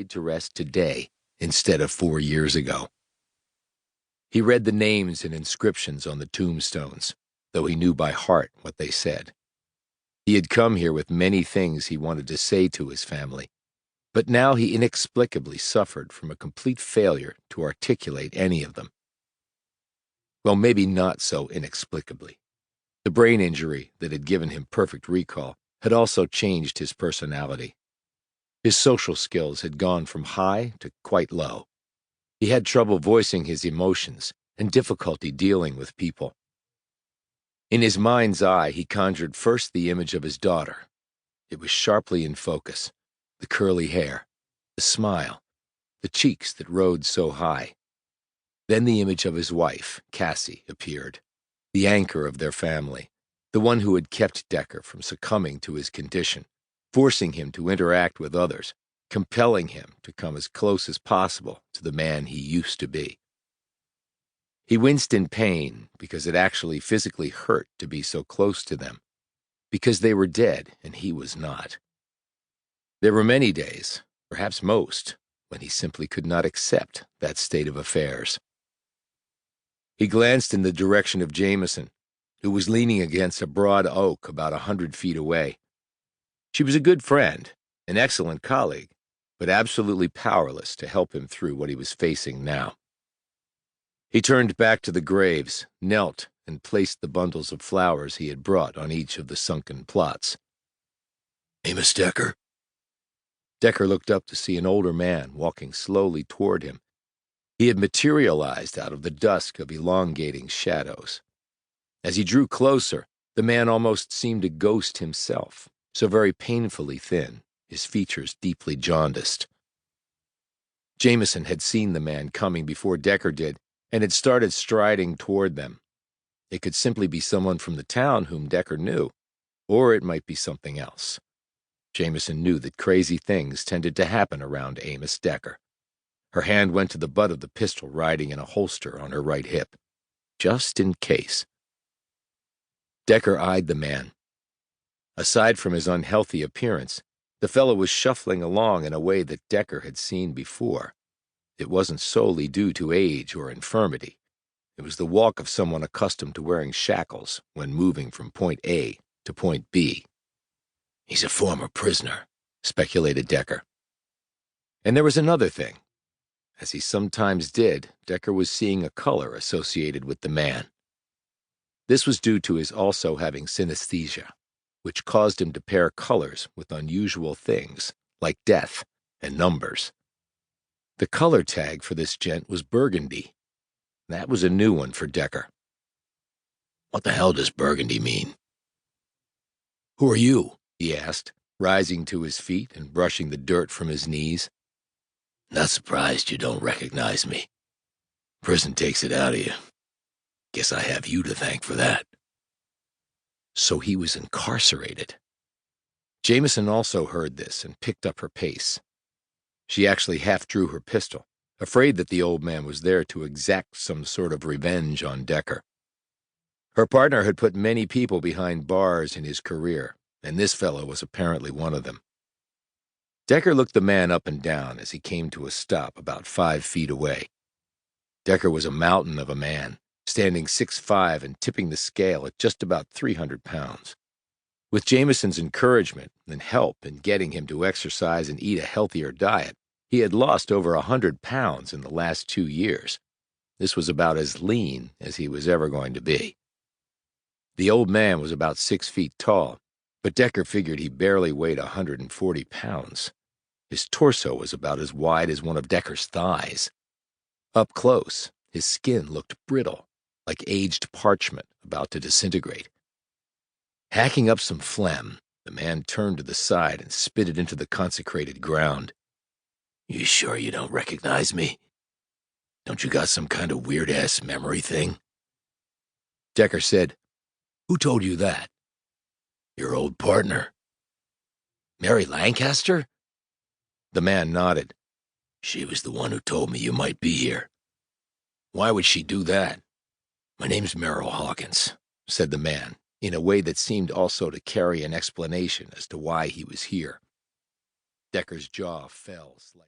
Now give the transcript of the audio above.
laid to rest today instead of 4 years ago. He read the names and inscriptions on the tombstones, though he knew by heart what they said. He had come here with many things he wanted to say to his family, but now he inexplicably suffered from a complete failure to articulate any of them. Well, maybe not so inexplicably. The brain injury that had given him perfect recall had also changed his personality. His social skills had gone from high to quite low. He had trouble voicing his emotions and difficulty dealing with people. In his mind's eye, he conjured first the image of his daughter. It was sharply in focus, the curly hair, the smile, the cheeks that rode so high. Then the image of his wife, Cassie, appeared, the anchor of their family, the one who had kept Decker from succumbing to his condition, forcing him to interact with others, compelling him to come as close as possible to the man he used to be. He winced in pain because it actually physically hurt to be so close to them, because they were dead and he was not. There were many days, perhaps most, when he simply could not accept that state of affairs. He glanced in the direction of Jameson, who was leaning against a broad oak about 100 feet away. She was a good friend, an excellent colleague, but absolutely powerless to help him through what he was facing now. He turned back to the graves, knelt, and placed the bundles of flowers he had brought on each of the sunken plots. "Amos Decker?" Decker looked up to see an older man walking slowly toward him. He had materialized out of the dusk of elongating shadows. As he drew closer, the man almost seemed a ghost himself, so very painfully thin, his features deeply jaundiced. Jameson had seen the man coming before Decker did, and had started striding toward them. It could simply be someone from the town whom Decker knew, or it might be something else. Jameson knew that crazy things tended to happen around Amos Decker. Her hand went to the butt of the pistol riding in a holster on her right hip, just in case. Decker eyed the man. Aside from his unhealthy appearance, the fellow was shuffling along in a way that Decker had seen before. It wasn't solely due to age or infirmity. It was the walk of someone accustomed to wearing shackles when moving from point A to point B. "He's a former prisoner," speculated Decker. And there was another thing. As he sometimes did, Decker was seeing a color associated with the man. This was due to his also having synesthesia, which caused him to pair colors with unusual things, like death and numbers. The color tag for this gent was burgundy. That was a new one for Decker. "What the hell does burgundy mean?" "Who are you?" he asked, rising to his feet and brushing the dirt from his knees. "Not surprised you don't recognize me. Prison takes it out of you. Guess I have you to thank for that." So he was incarcerated. Jameson also heard this and picked up her pace. She actually half drew her pistol, afraid that the old man was there to exact some sort of revenge on Decker. Her partner had put many people behind bars in his career, and this fellow was apparently one of them. Decker looked the man up and down as he came to a stop about 5 feet away. Decker was a mountain of a man, standing 6'5" and tipping the scale at just about 300 pounds. With Jameson's encouragement and help in getting him to exercise and eat a healthier diet, he had lost over 100 pounds in the last 2 years. This was about as lean as he was ever going to be. The old man was about 6 feet tall, but Decker figured he barely weighed 140 pounds. His torso was about as wide as one of Decker's thighs. Up close, his skin looked brittle, like aged parchment about to disintegrate. Hacking up some phlegm, the man turned to the side and spit it into the consecrated ground. "You sure you don't recognize me? Don't you got some kind of weird-ass memory thing?" Decker said, "Who told you that?" "Your old partner." "Mary Lancaster?" The man nodded. "She was the one who told me you might be here." "Why would she do that?" "My name's Meryl Hawkins," said the man, in a way that seemed also to carry an explanation as to why he was here. Decker's jaw fell slightly.